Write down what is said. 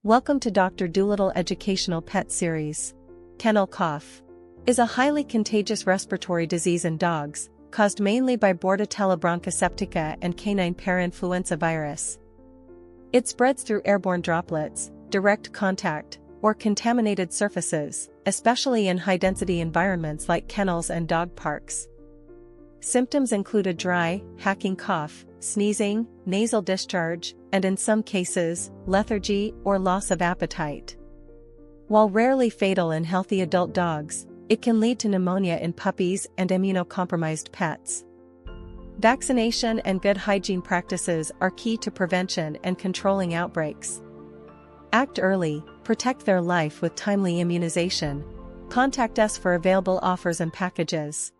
Welcome to Dr. Dolittle Educational Pet Series. Kennel cough is a highly contagious respiratory disease in dogs, caused mainly by Bordetella bronchoseptica and canine parainfluenza virus. It spreads through airborne droplets, direct contact, or contaminated surfaces, especially in high-density environments like kennels and dog parks. Symptoms include a dry, hacking cough, sneezing, nasal discharge, and in some cases, lethargy or loss of appetite. While rarely fatal in healthy adult dogs, it can lead to pneumonia in puppies and immunocompromised pets. Vaccination and good hygiene practices are key to prevention and controlling outbreaks. Act early, protect their life with timely immunization. Contact us for available offers and packages.